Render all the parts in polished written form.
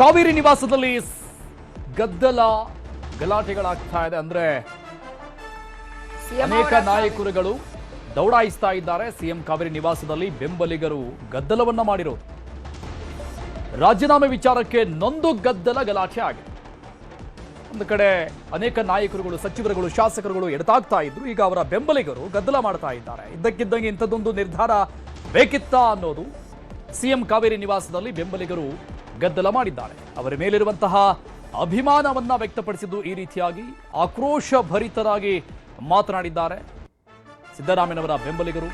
ಕಾವೇರಿ ನಿವಾಸದಲ್ಲಿ ಗದ್ದಲ ಗಲಾಟೆಗಳಾಗ್ತಾ ಇದೆ. ಅಂದ್ರೆ ಅನೇಕ ನಾಯಕರುಗಳು ದೌಡಾಯಿಸ್ತಾ ಇದ್ದಾರೆ. ಸಿಎಂ ಕಾವೇರಿ ನಿವಾಸದಲ್ಲಿ ಬೆಂಬಲಿಗರು ಗದ್ದಲವನ್ನ ಮಾಡಿರೋದು. ರಾಜೀನಾಮೆ ವಿಚಾರಕ್ಕೆ ನೊಂದು ಗದ್ದಲ ಗಲಾಟೆ ಆಗಿದೆ. ಒಂದು ಕಡೆ ಅನೇಕ ನಾಯಕರುಗಳು, ಸಚಿವರುಗಳು, ಶಾಸಕರುಗಳು ಎಡತಾಗ್ತಾ ಇದ್ರು. ಈಗ ಅವರ ಬೆಂಬಲಿಗರು ಗದ್ದಲ ಮಾಡ್ತಾ ಇದ್ದಾರೆ. ಇದ್ದಕ್ಕಿದ್ದಂಗೆ ಇಂಥದ್ದೊಂದು ನಿರ್ಧಾರ ಬೇಕಿತ್ತಾ ಅನ್ನೋದು ಸಿಎಂ ಕಾವೇರಿ ನಿವಾಸದಲ್ಲಿ ಬೆಂಬಲಿಗರು ಗದ್ದಲ ಮಾಡಿದ್ದಾರೆ. ಅವರ ಮೇಲಿರುವಂತಹ ಅಭಿಮಾನವನ್ನ ವ್ಯಕ್ತಪಡಿಸಿದ್ದು ಈ ರೀತಿಯಾಗಿ ಆಕ್ರೋಶ ಭರಿತರಾಗಿ ಮಾತನಾಡಿದ್ದಾರೆ ಸಿದ್ದರಾಮಯ್ಯನವರ ಬೆಂಬಲಿಗರು.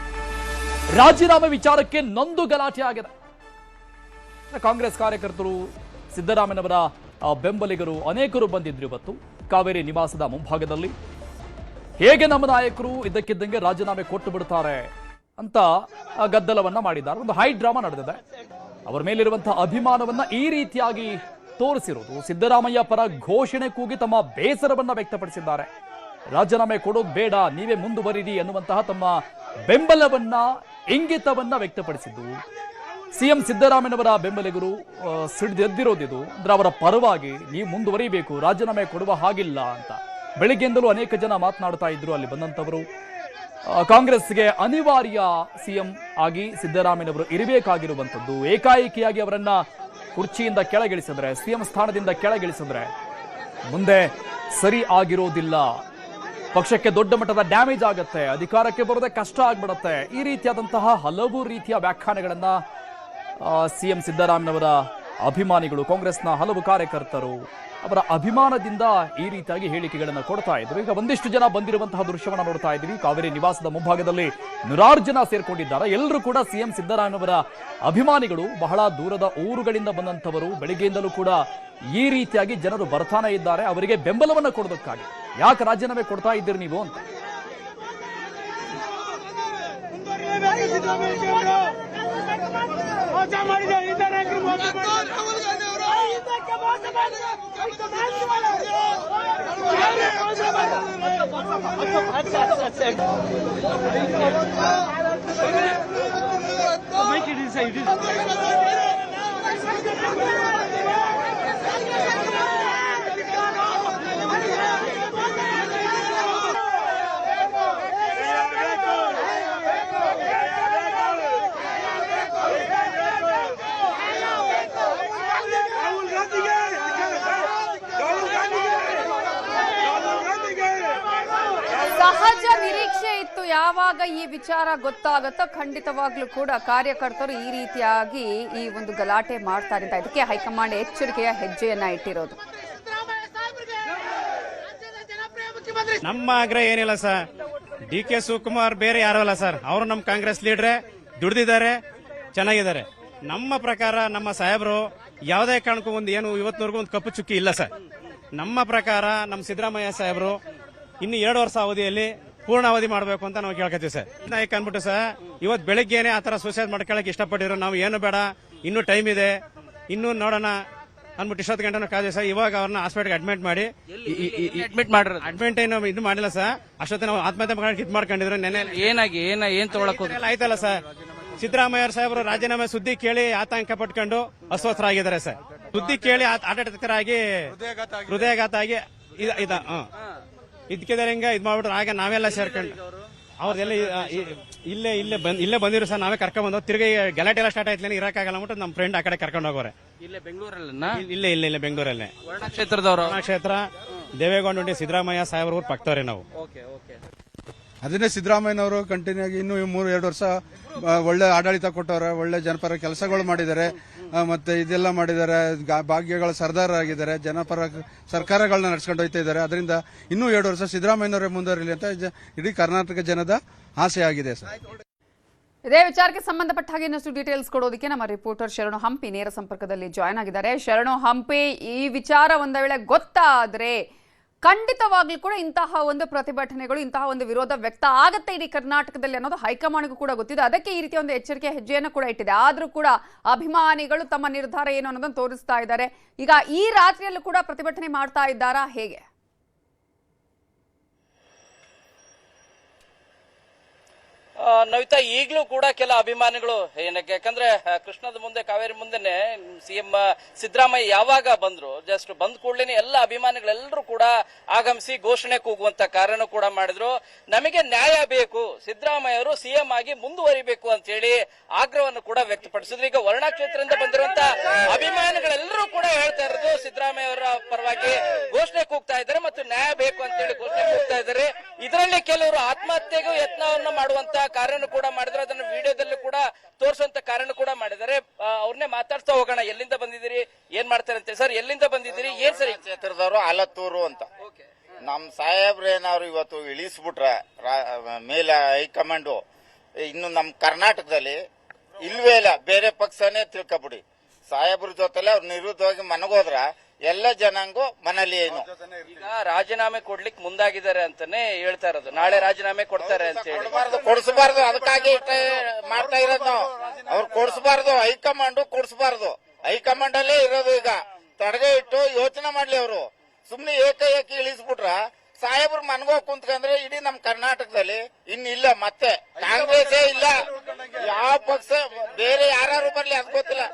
ರಾಜೀನಾಮೆ ವಿಚಾರಕ್ಕೆ ನೊಂದು ಗಲಾಟೆ ಆಗಿದೆ. ಕಾಂಗ್ರೆಸ್ ಕಾರ್ಯಕರ್ತರು, ಸಿದ್ದರಾಮಯ್ಯನವರ ಬೆಂಬಲಿಗರು ಅನೇಕರು ಬಂದಿದ್ರು ಇವತ್ತು ಕಾವೇರಿ ನಿವಾಸದ ಮುಂಭಾಗದಲ್ಲಿ. ಹೇಗೆ ನಮ್ಮ ನಾಯಕರು ಇದ್ದಕ್ಕಿದ್ದಂಗೆ ರಾಜೀನಾಮೆ ಕೊಟ್ಟು ಬಿಡ್ತಾರೆ ಅಂತ ಗದ್ದಲವನ್ನ ಮಾಡಿದ್ದಾರೆ. ಒಂದು ಹೈ ಡ್ರಾಮಾ ನಡೆದಿದೆ. ಅವರ ಮೇಲಿರುವಂತಹ ಅಭಿಮಾನವನ್ನ ಈ ರೀತಿಯಾಗಿ ತೋರಿಸಿರೋದು. ಸಿದ್ದರಾಮಯ್ಯ ಪರ ಘೋಷಣೆ ಕೂಗಿ ತಮ್ಮ ಬೇಸರವನ್ನ ವ್ಯಕ್ತಪಡಿಸಿದ್ದಾರೆ. ರಾಜೀನಾಮೆ ಕೊಡೋದು ಬೇಡ, ನೀವೇ ಮುಂದುವರಿರಿ ಎನ್ನುವಂತಹ ತಮ್ಮ ಬೆಂಬಲವನ್ನ, ಇಂಗಿತವನ್ನ ವ್ಯಕ್ತಪಡಿಸಿದ್ದು ಸಿಎಂ ಸಿದ್ದರಾಮಯ್ಯನವರ ಬೆಂಬಲಿಗರು ಸಿಡಿದೆದ್ದಿರೋದಿದು. ಅಂದ್ರೆ ಅವರ ಪರವಾಗಿ ನೀವು ಮುಂದುವರಿಬೇಕು, ರಾಜೀನಾಮೆ ಕೊಡುವ ಹಾಗಿಲ್ಲ ಅಂತ ಬೆಳಿಗ್ಗೆಯಿಂದಲೂ ಅನೇಕ ಜನ ಮಾತನಾಡ್ತಾ ಇದ್ರು. ಅಲ್ಲಿ ಬಂದಂತವರು ಕಾಂಗ್ರೆಸ್ಗೆ ಅನಿವಾರ್ಯ ಸಿಎಂ ಆಗಿ ಸಿದ್ದರಾಮಯ್ಯನವರು ಇರಬೇಕಾಗಿರುವಂಥದ್ದು. ಏಕಾಏಕಿಯಾಗಿ ಅವರನ್ನ ಕುರ್ಚಿಯಿಂದ ಕೆಳಗಿಳಿಸಿದ್ರೆ, ಸಿಎಂ ಸ್ಥಾನದಿಂದ ಕೆಳಗಿಳಿಸಿದ್ರೆ ಮುಂದೆ ಸರಿ ಆಗಿರೋದಿಲ್ಲ. ಪಕ್ಷಕ್ಕೆ ದೊಡ್ಡ ಮಟ್ಟದ ಡ್ಯಾಮೇಜ್ ಆಗುತ್ತೆ, ಅಧಿಕಾರಕ್ಕೆ ಬರೋದೇ ಕಷ್ಟ ಆಗ್ಬಿಡುತ್ತೆ. ಈ ರೀತಿಯಾದಂತಹ ಹಲವು ರೀತಿಯ ವ್ಯಾಖ್ಯಾನಗಳನ್ನ ಸಿಎಂ ಸಿದ್ದರಾಮಯ್ಯನವರ ಅಭಿಮಾನಿಗಳು, ಕಾಂಗ್ರೆಸ್ನ ಹಲವು ಕಾರ್ಯಕರ್ತರು ಅವರ ಅಭಿಮಾನದಿಂದ ಈ ರೀತಿಯಾಗಿ ಹೇಳಿಕೆಗಳನ್ನು ಕೊಡ್ತಾ ಇದ್ರು. ಈಗ ಒಂದಿಷ್ಟು ಜನ ಬಂದಿರುವಂತಹ ದೃಶ್ಯವನ್ನ ನೋಡ್ತಾ ಇದ್ದೀವಿ. ಕಾವೇರಿ ನಿವಾಸದ ಮುಂಭಾಗದಲ್ಲಿ ನೂರಾರು ಜನ ಸೇರ್ಕೊಂಡಿದ್ದಾರೆ. ಎಲ್ಲರೂ ಕೂಡ ಸಿಎಂ ಸಿದ್ದರಾಮಯ್ಯನವರ ಅಭಿಮಾನಿಗಳು. ಬಹಳ ದೂರದ ಊರುಗಳಿಂದ ಬಂದಂತವರು. ಬೆಳಿಗ್ಗೆಯಿಂದಲೂ ಕೂಡ ಈ ರೀತಿಯಾಗಿ ಜನರು ಬರ್ತಾನೆ ಇದ್ದಾರೆ ಅವರಿಗೆ ಬೆಂಬಲವನ್ನ ಕೊಡೋದಕ್ಕಾಗಿ. ಯಾಕೆ ರಾಜೀನಾಮೆ ಕೊಡ್ತಾ ಇದ್ದೀರಿ ನೀವು ಅಂತ. ಸಹಜ ನಿರೀಕ್ಷೆ ಇತ್ತು. ಯಾವಾಗ ಈ ವಿಚಾರ ಗೊತ್ತಾಗುತ್ತೋ ಖಂಡಿತವಾಗ್ಲೂ ಕೂಡ ಕಾರ್ಯಕರ್ತರು ಈ ರೀತಿಯಾಗಿ ಈ ಒಂದು ಗಲಾಟೆ ಮಾಡ್ತಾರೆ ಅಂತ. ಇದಕ್ಕೆ ಹೈಕಮಾಂಡ್ ಎಚ್ಚರಿಕೆಯ ಹೆಜ್ಜೆಯನ್ನ ಇಟ್ಟಿರೋದು. ನಮ್ಮ ಆಗ್ರಹ ಏನಿಲ್ಲ ಸರ್, ಡಿ.ಕೆ. ಶಿವಕುಮಾರ್ ಬೇರೆ ಯಾರು ಅಲ್ಲ ಸರ್. ಅವರು ನಮ್ಮ ಕಾಂಗ್ರೆಸ್ ಲೀಡ್ರೆ, ದುಡಿದಿದ್ದಾರೆ, ಚೆನ್ನಾಗಿದ್ದಾರೆ. ನಮ್ಮ ಪ್ರಕಾರ ನಮ್ಮ ಸಾಹೇಬರು ಯಾವುದೇ ಕಾರಣಕ್ಕೂ ಒಂದು ಏನು ಇವತ್ತಿನವರೆಗೂ ಒಂದು ಕಪ್ಪು ಚುಕ್ಕಿ ಇಲ್ಲ ಸರ್. ನಮ್ಮ ಪ್ರಕಾರ ನಮ್ಮ ಸಿದ್ದರಾಮಯ್ಯ ಸಾಹೇಬರು ಇನ್ನು 2 ವರ್ಷ ಅವಧಿಯಲ್ಲಿ ಪೂರ್ಣಾವಧಿ ಮಾಡಬೇಕು ಅಂತ ನಾವು ಕೇಳ್ಕೊತೀವಿ ಸರ್. ನಾಯಕ ಅನ್ಬಿಟ್ಟು ಸರ್ ಇವತ್ತು ಬೆಳಿಗ್ಗೆನೆ ಆ ತರ ಸೂಸೈಡ್ ಮಾಡ್ಕೊಳಕ್ಕೆ ಇಷ್ಟಪಟ್ಟಿರೋ ನಾವು ಏನು ಬೇಡ, ಇನ್ನೂ ಟೈಮ್ ಇದೆ, ಇನ್ನೂ ನೋಡೋಣ ಅಂದ್ಬಿಟ್ಟು ಇಷ್ಟೊತ್ತು ಗಂಟೆ ಕಾದಿವಿ ಸರ್. ಇವಾಗ ಅವ್ರನ್ನ ಹಾಸ್ಪಿಟಲ್ಗೆ ಅಡ್ಮಿಟ್ ಮಾಡಿ ಅಡ್ಮಿಟ್ ಏನು ಇದು ಮಾಡಿಲ್ಲ ಸರ್. ಅಷ್ಟೊತ್ತು ನಾವು ಆತ್ಮಹತ್ಯೆ ಮಾಡಿ ಇದು ಮಾಡ್ಕೊಂಡಿದ್ರು. ನೆನೆ ಏನ್ ತಗೊಳಕ್ ಆಯ್ತಲ್ಲ ಸರ್. ಸಿದ್ದರಾಮಯ್ಯ ಸಾಹೇಬರು ರಾಜೀನಾಮೆ ಸುದ್ದಿ ಕೇಳಿ ಆತಂಕ ಪಟ್ಕೊಂಡು ಅಸ್ವಸ್ಥರಾಗಿದ್ದಾರೆ ಸರ್. ಸುದ್ದಿ ಕೇಳಿ ಆಗಿ ಹೃದಯಘಾತ ಆಗಿ ಇದಕ್ಕೆ ಹಿಂಗ ಇದ್ ಮಾಡ್ಬಿಟ್ರು. ಆಗ ನಾವೆಲ್ಲ ಸೇರ್ಕೊಂಡು ಅವ್ರದೆಲ್ಲ ಇಲ್ಲೇ ಬಂದಿರು ಸರ್. ನಾವೇ ಕರ್ಕೊಂಡ್ ಬಂದೋ. ತಿರ್ಗಿ ಗಲಾಟೆ ಎಲ್ಲ ಸ್ಟಾರ್ಟ್ ಆಯ್ತು, ಇರಕ್ಕಾಗಲ್ಲ ಅಂದ್ಬಿಟ್ಟು ನಮ್ಮ ಫ್ರೆಂಡ್ ಆ ಕಡೆ ಕರ್ಕೊಂಡು ಹೋಗೋರೆ. ಇಲ್ಲೇ ಬೆಂಗಳೂರಲ್ಲಿ ಇಲ್ಲೇ ಬೆಂಗಳೂರಲ್ಲೇ ಕ್ಷೇತ್ರದವರು ಕ್ಷೇತ್ರ ದೇವೇಗೌಡ ಸಿದ್ದರಾಮಯ್ಯ ಸಾಹೇಬ್ರ ಪಕ್ತವ್ರೆ ನಾವು. ಅದನ್ನೇ ಸಿದ್ದರಾಮಯ್ಯನವರು ಕಂಟಿನ್ಯೂ ಆಗಿ ಇನ್ನೂ 2 ವರ್ಷ ಒಳ್ಳೆ ಆಡಳಿತ ಕೊಟ್ಟವ್ರೆ, ಒಳ್ಳೆ ಜನಪರ ಕೆಲಸಗಳು ಮಾಡಿದ್ದಾರೆ, ಮತ್ತೆ ಇದೆಲ್ಲ ಮಾಡಿದ್ದಾರೆ, ಭಾಗ್ಯಗಳ ಸರ್ದಾರ ಆಗಿದ್ದಾರೆ, ಜನಪರ ಸರ್ಕಾರಗಳನ್ನ ನಡ್ಸ್ಕೊಂಡು ಹೋಗ್ತಾ ಇದ್ದಾರೆ. ಅದರಿಂದ ಇನ್ನೂ 2 ವರ್ಷ ಸಿದ್ದರಾಮಯ್ಯನವರೇ ಮುಂದುವರಿಲಿ ಅಂತ ಇಡೀ ಕರ್ನಾಟಕ ಜನದ ಆಸೆ ಆಗಿದೆ ಸರ್. ಇದೇ ವಿಚಾರಕ್ಕೆ ಸಂಬಂಧಪಟ್ಟ ಹಾಗೆ ಇನ್ನಷ್ಟು ಡೀಟೇಲ್ಸ್ ಕೊಡೋದಕ್ಕೆ ನಮ್ಮ ರಿಪೋರ್ಟರ್ ಶರಣು ಹಂಪಿ ನೇರ ಸಂಪರ್ಕದಲ್ಲಿ ಜಾಯ್ನ್ ಆಗಿದ್ದಾರೆ. ಶರಣು ಹಂಪಿ, ಈ ವಿಚಾರ ಒಂದ ವೇಳೆ ಗೊತ್ತಾದ್ರೆ ಖಂಡಿತವಾಗ್ಲೂ ಕೂಡ ಇಂತಹ ಒಂದು ಪ್ರತಿಭಟನೆಗಳು, ಇಂತಹ ಒಂದು ವಿರೋಧ ವ್ಯಕ್ತ ಆಗತ್ತೆ ಇಡೀ ಕರ್ನಾಟಕದಲ್ಲಿ ಅನ್ನೋದು ಹೈಕಮಾಂಡ್ಗೂ ಕೂಡ ಗೊತ್ತಿದೆ. ಅದಕ್ಕೆ ಈ ರೀತಿಯ ಒಂದು ಎಚ್ಚರಿಕೆ ಹೆಜ್ಜೆಯನ್ನು ಕೂಡ ಇಟ್ಟಿದೆ. ಆದ್ರೂ ಕೂಡ ಅಭಿಮಾನಿಗಳು ತಮ್ಮ ನಿರ್ಧಾರ ಏನು ಅನ್ನೋದನ್ನು ತೋರಿಸ್ತಾ ಇದ್ದಾರೆ. ಈಗ ಈ ರಾತ್ರಿಯಲ್ಲೂ ಕೂಡ ಪ್ರತಿಭಟನೆ ಮಾಡ್ತಾ ಇದ್ದಾರಾ, ಹೇಗೆ? ನವಿತಾ ಈಗಲೂ ಕೂಡ ಕೆಲ ಅಭಿಮಾನಿಗಳು ಏನಕ್ಕೆ ಯಾಕಂದ್ರೆ ಕೃಷ್ಣದ ಮುಂದೆ ಕಾವೇರಿ ಮುಂದೆನೆ ಸಿಎಂ ಸಿದ್ದರಾಮಯ್ಯ ಯಾವಾಗ ಬಂದ್ರು ಜಸ್ಟ್ ಬಂದ್ ಕೂಡಲೇ ಎಲ್ಲ ಅಭಿಮಾನಿಗಳೆಲ್ಲರೂ ಕೂಡ ಆಗಮಿಸಿ ಘೋಷಣೆ ಕೂಗುವಂತ ಕಾರ್ಯನೂ ಕೂಡ ಮಾಡಿದ್ರು. ನಮಗೆ ನ್ಯಾಯ ಬೇಕು, ಸಿದ್ದರಾಮಯ್ಯ ಅವರು ಸಿಎಂ ಆಗಿ ಮುಂದುವರಿಬೇಕು ಅಂತ ಹೇಳಿ ಆಗ್ರಹವನ್ನು ಕೂಡ ವ್ಯಕ್ತಪಡಿಸಿದ್ರು. ಈಗ ವರ್ಣಾ ಕ್ಷೇತ್ರದಿಂದ ಬಂದಿರುವಂತ ಅಭಿಮಾನಿಗಳೆಲ್ಲರೂ ಕೂಡ ಹೇಳ್ತಾ ಇರೋದು ಸಿದ್ದರಾಮಯ್ಯ ಅವರ ಪರವಾಗಿ ಘೋಷಣೆ ಕೂಗ್ತಾ ಇದ್ದಾರೆ ಮತ್ತು ನ್ಯಾಯ ಬೇಕು ಅಂತ ಹೇಳಿ ಘೋಷಣೆ ಕೂಗ್ತಾ ಇದ್ದಾರೆ. ಇದರಲ್ಲಿ ಕೆಲವರು ಆತ್ಮಹತ್ಯೆಗೂ ಯತ್ನವನ್ನು ಮಾಡುವಂತ ಕಾರ್ಯನು ಕೂಡ ಮಾಡಿದ್ರೆ, ಅದನ್ನು ವಿಡಿಯೋದಲ್ಲಿ ಕೂಡ ತೋರಿಸುವಂತ ಕಾರ್ಯನು ಕೂಡ ಮಾಡಿದ್ದಾರೆ. ಅವ್ರನ್ನೇ ಮಾತಾಡ್ತಾ ಹೋಗೋಣ. ಎಲ್ಲಿಂದ ಬಂದಿದ್ದೀರಿ, ಏನ್ ಮಾಡ್ತಾರೆ ಅಂತ ಸರ್? ಎಲ್ಲಿಂದ ಬಂದಿದ್ದೀರಿ, ಏನ್ ಸರಿ? ಕ್ಷೇತ್ರದವರು ಆಲತ್ತೂರು ಅಂತ. ನಮ್ ಸಾಹೇಬ್ರೇನಾದ್ರು ಇವತ್ತು ಇಳಿಸ್ಬಿಟ್ರೆ ಮೇಲೆ ಹೈಕಮಾಂಡ್ ಇನ್ನು ನಮ್ ಕರ್ನಾಟಕದಲ್ಲಿ ಇಲ್ವೇ ಇಲ್ಲ, ಬೇರೆ ಪಕ್ಷನೇ ತಿಳ್ಕೊಬಿಡಿ. ಸಾಹೇಬ್ರ ಜೊತೆಲೆ ಅವ್ರು ನಿರುದ್ಧವಾಗಿ ಮನಗೋದ್ರ ಎಲ್ಲ ಜನಾಂಗು ಮನೇಲಿ ಏನು ಈಗ ರಾಜೀನಾಮೆ ಕೊಡ್ಲಿಕ್ಕೆ ಮುಂದಾಗಿದ್ದಾರೆ ಅಂತಾನೆ ಹೇಳ್ತಾ ಇರೋದು. ನಾಳೆ ರಾಜೀನಾಮೆ ಕೊಡ್ತಾರೆ ಅಂತ ಹೇಳಿ. ಕೊಡಿಸಬಾರ್ದು, ಅದಕ್ಕಾಗಿ ಮಾಡ್ತಾ ಇರೋದು ನಾವು. ಅವ್ರು ಕೊಡಿಸಬಾರ್ದು, ಹೈಕಮಾಂಡ್ ಕೊಡಿಸಬಾರ್ದು. ಹೈಕಮಾಂಡ್ ಅಲ್ಲೇ ಇರೋದು. ಈಗ ತಡೆಗೆ ಇಟ್ಟು ಯೋಚನೆ ಮಾಡ್ಲಿ. ಅವರು ಸುಮ್ನೆ ಏಕಾಏಕಿ ಇಳಿಸ್ಬಿಟ್ರ ಸಾಹೇಬ್ರು ಮನ್ಗೋಗ್ ಕುಂತ್ಕಂದ್ರೆ ಇಡೀ ನಮ್ ಕರ್ನಾಟಕದಲ್ಲಿ ಇನ್ನಿಲ್ಲ, ಮತ್ತೆ ಕಾಂಗ್ರೆಸ್ಸೇ ಇಲ್ಲ, ಯಾವ ಪಕ್ಷ ಬೇರೆ ಯಾರು ಬರ್ಲಿ ಅದ್ ಗೊತ್ತಿಲ್ಲ,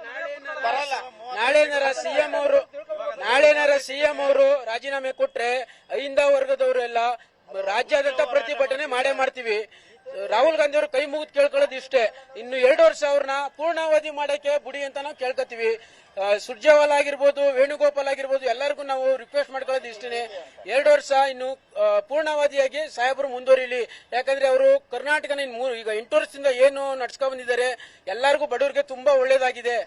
ಬರಲ್ಲ. ನಾಳೆನಾರ ಸಿಎಂ ಅವರು ರಾಜೀನಾಮೆ ಕೊಟ್ರೆ ಅಹಿಂದ ವರ್ಗದವರೆಲ್ಲ ರಾಜ್ಯಾದ್ಯಂತ ಪ್ರತಿಭಟನೆ ಮಾಡೇ ಮಾಡ್ತೀವಿ. ರಾಹುಲ್ ಗಾಂಧಿ ಅವರು ಕೈ ಮುಗಿದು ಕೇಳ್ಕೊಳ್ಳೋದು ಇಷ್ಟೇ, ಇನ್ನು 2 ವರ್ಷ ಅವ್ರನ್ನ ಪೂರ್ಣಾವಧಿ ಮಾಡಕ್ಕೆ ಬಿಡಿ ಅಂತ ನಾವು ಕೇಳ್ಕೊತೀವಿ. ಸುರ್ಜೇವಾಲಾ ಆಗಿರ್ಬೋದು, ವೇಣುಗೋಪಾಲ್ ಆಗಿರ್ಬೋದು, ಎಲ್ಲರಿಗೂ ನಾವು ರಿಕ್ವೆಸ್ಟ್ ಮಾಡ್ಕೊಳ್ಳೋದು ಇಷ್ಟೇ, 2 ವರ್ಷ ಇನ್ನು ಪೂರ್ಣಾವಧಿಯಾಗಿ ಸಾಹೇಬರು ಮುಂದುವರಿಲಿ. ಯಾಕಂದ್ರೆ ಅವರು ಕರ್ನಾಟಕನ ಈಗ 8 ವರ್ಷದಿಂದ ಏನು ನಡ್ಸ್ಕೊಂಡ್ ಬಂದಿದ್ದಾರೆ, ಎಲ್ಲರಿಗೂ ಬಡವರಿಗೆ ತುಂಬಾ ಒಳ್ಳೇದಾಗಿದೆ.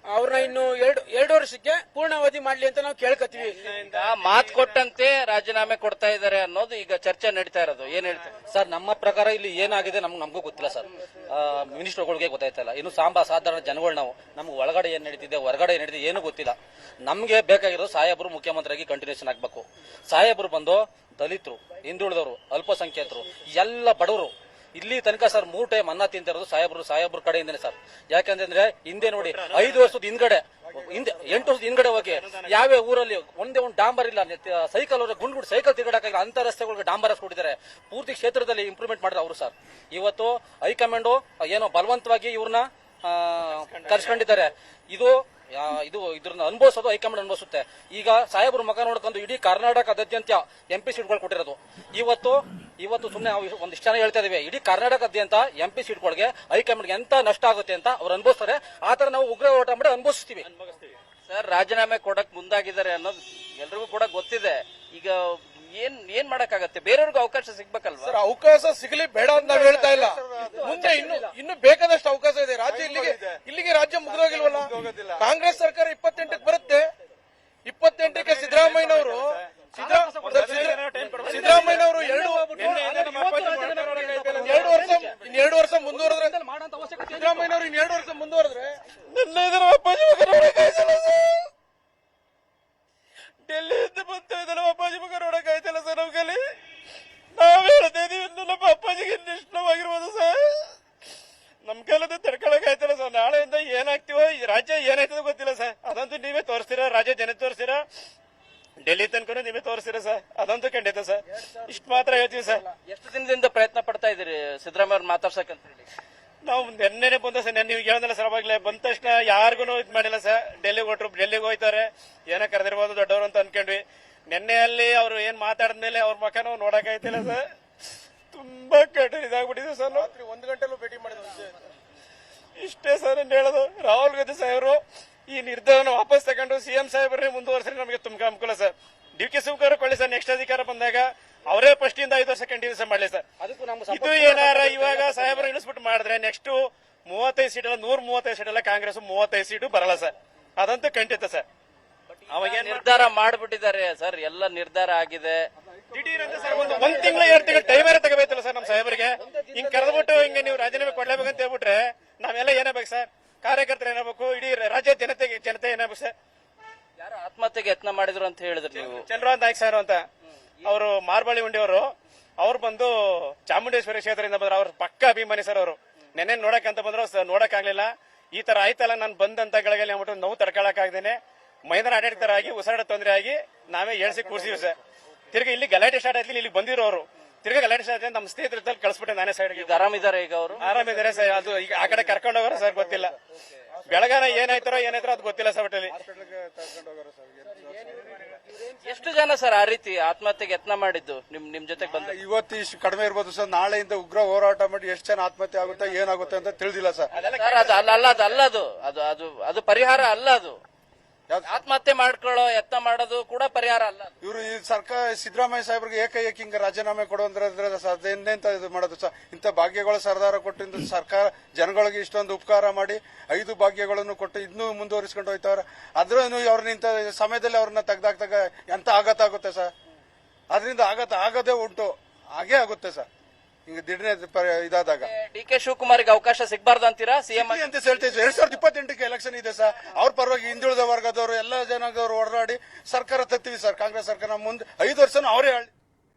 ಅವ್ರನ್ನ ಇನ್ನು 2 ವರ್ಷಕ್ಕೆ ಪೂರ್ಣಾವಧಿ ಮಾಡ್ಲಿ ಅಂತ ನಾವು ಕೇಳ್ಕೊತೀವಿ. ಮಾತು ಕೊಟ್ಟಂತೆ ರಾಜೀನಾಮೆ ಕೊಡ್ತಾ ಇದ್ದಾರೆ ಅನ್ನೋದು ಈಗ ಚರ್ಚೆ ನಡೀತಾ ಇರೋದು. ಏನ್ ಹೇಳ್ತಾರೆ ಸರ್? ನಮ್ಮ ಪ್ರಕಾರ ಇಲ್ಲಿ ಏನಾಗಿದೆ ನಮಗೂ ಗೊತ್ತಿಲ್ಲ ಸರ್. ಮಿನಿಸ್ಟರ್ಗಳಿಗೆ ಗೊತ್ತಾಯ್ತಲ್ಲ, ಇನ್ನು ಸಾಧಾರಣ ಜನಗಳು ನಮ್ಗೆ ಒಳಗಡೆ ಏನ್ ನಡೀತಿದೆ, ಹೊರಗಡೆ ಏನ್ ನಡೀತಿದೆ ಏನು ಗೊತ್ತಿಲ್ಲ. ನಮ್ಗೆ ಬೇಕಾಗಿರೋದು ಸಾಹೇಬರು ಮುಖ್ಯಮಂತ್ರಿಯಾಗಿ ಕಂಟಿನ್ಯೂಷನ್ ಆಗ್ಬೇಕು. ಸಾಹೇಬರು ಬಂದು ದಲಿತರು, ಹಿಂದುಳಿದವರು, ಅಲ್ಪಸಂಖ್ಯಾತರು, ಎಲ್ಲ ಬಡವರು ಇಲ್ಲಿ ತನಕ ಸರ್ 3 ಟೈಮ್ ಅನ್ನ ತಿಂತಿರೋದು ಸಾಹೇಬ್ರ ಕಡೆಯಿಂದನೇ ಸರ್. ಯಾಕಂದ್ರೆ ಹಿಂದೆ ನೋಡಿ 5 ವರ್ಷದ ಹಿಂದ್ಗಡೆ 8 ವರ್ಷದ ಹಿಂದ್ಗಡೆ ಹೋಗಿ ಯಾವ್ಯಾವ ಊರಲ್ಲಿ ಒಂದೇ ಒಂದು ಡಾಂಬರ್ ಇಲ್ಲ, ಸೈಕಲ್ ಗುಂಡು ಸೈಕಲ್ ತಿರುಗಾಡಕ್ಕಾಗಿಲ್ಲ ಅಂತ ರಸ್ತೆಗಳಿಗೆ ಡಾಂಬರ್ ಹಾಕ್ಬಿಟ್ಟಿದ್ದಾರೆ. ಪೂರ್ತಿ ಕ್ಷೇತ್ರದಲ್ಲಿ ಇಂಪ್ರೂವ್ಮೆಂಟ್ ಮಾಡಿದ್ರು ಅವರು ಸರ್. ಇವತ್ತು ಹೈಕಮಾಂಡ್ ಏನೋ ಬಲವಂತವಾಗಿ ಇವ್ರನ್ನ ಕರ್ಸ್ಕೊಂಡಿದ್ದಾರೆ. ಇದ್ರನ್ನ ಅನುಭವಿಸೋದು ಹೈಕಮಾಂಡ್ ಅನುಭವಿಸುತ್ತೆ. ಈಗ ಸಾಹೇಬ್ರ ಮುಖ ನೋಡ್ಕೊಂಡು ಇಡೀ ಕರ್ನಾಟಕದಾದ್ಯಂತ MP ಸೀಟ್ಗಳು ಕೊಟ್ಟಿರೋದು. ಇವತ್ತು ಸುಮ್ಮನೆ ನಾವು ಒಂದಿಷ್ಟು ಜನ ಹೇಳ್ತಾ ಇದೀವಿ, ಇಡೀ ಕರ್ನಾಟಕದಾದ್ಯಂತ MP ಸೀಟ್ಗಳಿಗೆ ಹೈಕಮಾಂಡ್ಗೆ ಎಂತ ನಷ್ಟ ಆಗುತ್ತೆ ಅಂತ ಅವ್ರು ಅನುಭವಿಸ್ತಾರೆ. ಆತರ ನಾವು ಉಗ್ರ ಹೋರಾಟ ಮಾಡಿ ಅನುಭವಿಸ್ತೀವಿ. ಸರ್, ರಾಜೀನಾಮೆ ಕೊಡಕ್ ಮುಂದಾಗಿದ್ದಾರೆ ಅನ್ನೋದು ಎಲ್ರಿಗೂ ಕೂಡ ಗೊತ್ತಿದೆ. ಈಗ ಏನ್ ಮಾಡಕ್ಕಾಗತ್ತೆ? ಬೇರೆಯವ್ರಿಗೂ ಅವಕಾಶ ಸಿಗ್ಬೇಕಲ್ವಾ? ಸರ್, ಅವಕಾಶ ಸಿಗಲಿ ಬೇಡ ಅಂತ ನಾವು ಹೇಳ್ತಾ ಇಲ್ಲ. ಮುಂದೆ ಇನ್ನು ಬೇಕಾದಷ್ಟು ಅವಕಾಶ ಇದೆ. ರಾಜ್ಯ ಇಲ್ಲಿಗೆ ರಾಜ್ಯ ಮುಗಿದೋಗಿಲ್ವಲ್ಲ. ಕಾಂಗ್ರೆಸ್ ಸರ್ಕಾರ 28ಕ್ಕೆ ಬರುತ್ತೆ. 28ಕ್ಕೆ ಸಿದ್ದರಾಮಯ್ಯನವರು 2 ವರ್ಷ ಮುಂದುವರೆದ್ರೆ ಸಿದ್ದರಾಮಯ್ಯನವರು 2 ವರ್ಷ ಮುಂದುವರೆದ್ರೆ ಡೆಲ್ಲಿಯಿಂದ ಬಂತು ಇದೆಲ್ಲ ಅಪ್ಪಾಜಿ ಮಗ ನೋಡಕ್ಕಾಯ್ತಲ್ಲ ಸರ್. ನಮ್ಗಲ್ಲಿ ನಾವ್ ಹೇಳ್ತಾ ಇದೀವಿ, ನಮ್ಮ ಅಪ್ಪಾಜಿಗೆ ಇಷ್ಟವಾಗಿರ್ಬೋದು ಸರ್. ನಮ್ ಕೈಲದ ತಡ್ಕೊಳಕ್ ಆಯ್ತಲ್ಲ ಸರ್. ನಾಳೆಯಿಂದ ಏನಾಗ್ತೀವೋ, ಈ ರಾಜ್ಯ ಏನಾಯ್ತದ ಗೊತ್ತಿಲ್ಲ ಸರ್. ಅದಂತೂ ನೀವೇ ತೋರಿಸ್ತೀರಾ, ರಾಜ್ಯ ಜನ ತೋರಿಸ್ತೀರಾ, ಡೆಲ್ಲಿ ತನಕ ನೀವೇ ತೋರಿಸ್ತೀರಾ ಸರ್. ಅದಂತೂ ಖಂಡಿತ ಸರ್. ಇಷ್ಟು ಮಾತ್ರ ಹೇಳ್ತೀವಿ ಸರ್. ಎಷ್ಟು ದಿನದಿಂದ ಪ್ರಯತ್ನ ಪಡ್ತಾ ಇದೀರಿ ಸಿದ್ದರಾಮಯ್ಯ ಅವ್ರನ್ನ ಮಾತಾಡ್ಸಕ್ ಅಂತ ಹೇಳಿ? ನಾವು ನೆನ್ನೆನೆ ಬಂದ ಸರ್. ನೀವು ಹೇಳಿದ್ನಲ್ಲ ಸರ್, ಅವಾಗಲೇ ಬಂದ ತಕ್ಷಣ ಯಾರಿಗೂ ಇದ್ ಮಾಡಿಲ್ಲ ಸರ್. ಡೆಲ್ಲಿಗೆ ಹೋಯ್ತಾರೆ, ಏನೋ ಕರೆದಿರ್ಬೋದು ದೊಡ್ಡವರು ಅಂತ ಅನ್ಕೊಂಡ್ವಿ. ನೆನ್ನೆಯಲ್ಲಿ ಅವ್ರು ಏನ್ ಮಾತಾಡಿದ್ಮೇಲೆ ಅವ್ರ ಮಕ್ಕ ನಾವು ನೋಡಕ್ಕಾಯ್ತಿಲ್ಲ ಸರ್. ತುಂಬಾ ಕಠಿಣ ಇದಾಗ್ಬಿಟ್ಟಿದೆ ಸರ್. 1 ಗಂಟೆಲೂ ಭೇಟಿ ಮಾಡಿದ್ರು. ಇಷ್ಟೇ ಸರ್ ಹೇಳೋದು. ರಾಹುಲ್ ಗಾಂಧಿ ಸಾಹೇಬರು ಈ ನಿರ್ಧಾರನ ವಾಪಸ್ ತಗೊಂಡು CM ಸಾಹೇಬ್ರನ್ನೇ ಮುಂದುವರೆಸಿದ್ರೆ ನಮಗೆ ತುಂಬಾ ಅನುಕೂಲ ಸರ್. DK ಶಿವಕುಮಾರ್ ಕೊಳ್ಳಿ ಸರ್. ನೆಕ್ಸ್ಟ್ ಅಧಿಕಾರ ಬಂದಾಗ ಅವರೇ ಫಸ್ಟ್ ಇಂದ 5 ವರ್ಷ ಕಂಟಿನ್ಯೂಸ್ ಮಾಡಲಿ ಸರ್. ಇದು ಏನಾರ ಇವಾಗ ಸಾಹೇಬರು ಇಳಿಸ್ಬಿಟ್ಟು ಮಾಡಿದ್ರೆ ನೆಕ್ಸ್ಟ್ 35 ಸೀಟ್ ಅಲ್ಲ, 135 ಸೀಟ್ ಅಲ್ಲ, ಕಾಂಗ್ರೆಸ್ 35 ಸೀಟು ಬರಲ್ಲ ಸರ್. ಅದಂತೂ ಖಂಡಿತ ಸರ್. ಅವಾಗ ನಿರ್ಧಾರ ಮಾಡ್ಬಿಟ್ಟಿದ್ದಾರೆ ಸರ್, ಎಲ್ಲ ನಿರ್ಧಾರ ಆಗಿದೆ. ದಿಢೀರ್ ಅಂತ ಸರ್ ಒಂದ್ ತಿಂಗಳು 2 ತಿಂಗಳು ಟೈಮ್ ಬೇರೆ ತಗೋಬೇಕಲ್ಲ ಸರ್ ನಮ್ಮ ಸಾಹೇಬರಿಗೆ. ಹಿಂಗ್ ಕರೆದ್ಬಿಟ್ಟು ಹಿಂಗೆ ನೀವು ರಾಜೀನಾಮೆ ಕೊಡ್ಲೇಬೇಕಂತ ಹೇಳ್ಬಿಟ್ರೆ ನಾವೆಲ್ಲ ಏನಾಗಬೇಕು ಸರ್? ಕಾರ್ಯಕರ್ತರು ಏನಾಗಬೇಕು, ಇಡೀ ರಾಜ್ಯ ಜನತೆ ಏನಾಗಬೇಕು ಸರ್? ಯಾರು ಆತ್ಮಹತ್ಯೆಗೆ ಯತ್ನ ಮಾಡಿದ್ರು ಅಂತ ಹೇಳಿದ್ರು ನೀವು? ಚಂದ್ರರಾಜ್ ನಾಯ್ಕ್ ಸರ್ ಅಂತ, ಅವರು ಮಾರ್ಬಳ್ಳಿ ಉಂಡಿಯವರು. ಅವ್ರು ಬಂದು ಚಾಮುಂಡೇಶ್ವರಿ ಕ್ಷೇತ್ರದಿಂದ ಬಂದ್ರು. ಅವ್ರ ಪಕ್ಕ ಅಭಿಮಾನಿ ಸರ್. ಅವರು ನೆನ್ನೆ ನೋಡಕ್ ಬಂದ್ರು, ನೋಡಕ್ ಆಗ್ಲಿಲ್ಲ. ಈ ತರ ಆಯ್ತಲ್ಲ, ನಾನು ಬಂದಂತ ಗಳಿಗೆ ಅಂದ್ಬಿಟ್ಟು ನೋವು ತಡ್ಕೊಳಕ್ ಆಗ್ದೇನೆ ಮೈದಾನ ಆಡಳಿತರಾಗಿ ಉಸಿರಾಡ ತೊಂದರೆ ಆಗಿ ನಾವೇ ಏಳ್ಸಿ ಕೂರ್ಸಿವಿ ಸರ್. ತಿರ್ಗಿ ಇಲ್ಲಿ ಗಲಾಟೆ ಸ್ಟಾರ್ಟ್ ಆಯ್ತು. ಇಲ್ಲಿ ಬಂದಿರೋರು ತಿರ್ಗಾ ಗಲಾಟೆ ಸ್ಟಾರ್ಟ್ ಆಯ್ತು. ನಮ್ಮ ಸ್ನೇಹಿತರಲ್ಲಿ ಕಳಿಸ್ಬಿಟ್ಟೆ ನಾನೇ ಸೈಡ್ಗೆ. ಈಗ ಆರಾಮಿದ್ದಾರೆ ಈಗ ಅವರು? ಆರಾಮಿದ್ದಾರೆ ಸರ್. ಅದು ಈಗ ಆ ಕಡೆ ಕರ್ಕೊಂಡು ಹೋಗೋರು ಸರ್, ಗೊತ್ತಿಲ್ಲ. ಬೆಳಗಾನ ಏನಾಯ್ತಾರೋ ಅದು ಗೊತ್ತಿಲ್ಲ ಸರ್. ಒಟ್ಟಲ್ಲಿ ಎಷ್ಟು ಜನ ಸರ್ ಆ ರೀತಿ ಆತ್ಮಹತ್ಯೆಗೆ ಯತ್ನ ಮಾಡಿದ್ದು ನಿಮ್ ಜೊತೆಗೆ ಬಂದ? ಇವತ್ತು ಇಷ್ಟು ಕಡಿಮೆ ಇರ್ಬೋದು ಸರ್, ನಾಳೆಯಿಂದ ಉಗ್ರ ಹೋರಾಟ ಮಾಡಿ ಎಷ್ಟು ಜನ ಆತ್ಮಹತ್ಯೆ ಆಗುತ್ತೆ ಏನಾಗುತ್ತೆ ಅಂತ ತಿಳಿದಿಲ್ಲ ಸರ್. ಸರ್ ಅದು ಪರಿಹಾರ ಅಲ್ಲ. ಅದು ಆತ್ಮಹತ್ಯೆ ಮಾಡ್ಕೊಳ್ಳೋ ಯತ್ನ ಮಾಡೋದು ಕೂಡ ಪರಿಹಾರ ಅಲ್ಲ. ಇವರು ಈ ಸರ್ಕಾರ ಸಿದ್ದರಾಮಯ್ಯ ಸಾಹೇಬ್ರಿಗೆ ಏಕೈಕ ಹಿಂಗ ರಾಜೀನಾಮೆ ಕೊಡು ಅಂದ್ರೆ ಇನ್ನೆಂತ ಇದು ಮಾಡೋದು ಸರ್. ಇಂಥ ಭಾಗ್ಯಗಳು ಸರ್ದಾರ ಕೊಟ್ಟಿದ್ದು ಸರ್ಕಾರ ಜನಗಳಿಗೆ ಇಷ್ಟೊಂದು ಉಪಕಾರ ಮಾಡಿ 5 ಭಾಗ್ಯಗಳನ್ನು ಕೊಟ್ಟು ಇನ್ನೂ ಮುಂದುವರಿಸಿಕೊಂಡು ಹೋಯ್ತವ್ರೆ. ಆದ್ರೂ ಅವ್ರನ್ನ ಇಂಥ ಸಮಯದಲ್ಲಿ ಅವ್ರನ್ನ ತೆಗ್ದಾಕ್ದಾಗ ಎಂತ ಆಘಾತ ಆಗುತ್ತೆ ಸರ್. ಅದರಿಂದ ಆಘಾತ ಆಗೋದೇ ಉಂಟು, ಹಾಗೇ ಆಗುತ್ತೆ ಸರ್. ಹಿಂಗ ದಿಢೀರ್ ಇದಾದಾಗ ಡಿ ಕೆ ಶಿವಕುಮಾರ್ಗೆ ಅವಕಾಶ ಸಿಗಬಾರ್ದು ಅಂತೀರಾ ಸಿಎಂ ಅಂತ ಹೇಳ್ತೀವಿ. 2028ಕ್ಕೆ ಎಲೆಕ್ಷನ್ ಇದೆ ಸರ್. ಅವ್ರ ಪರವಾಗಿ ಹಿಂದುಳಿದ ವರ್ಗದವರು ಎಲ್ಲ ಜನದವರು ಹೋರಾಡಿ ಸರ್ಕಾರ ತರ್ತೀವಿ ಸರ್. ಕಾಂಗ್ರೆಸ್ ಸರ್ಕಾರ ಮುಂದೆ 5 ವರ್ಷನೂ ಅವರೇ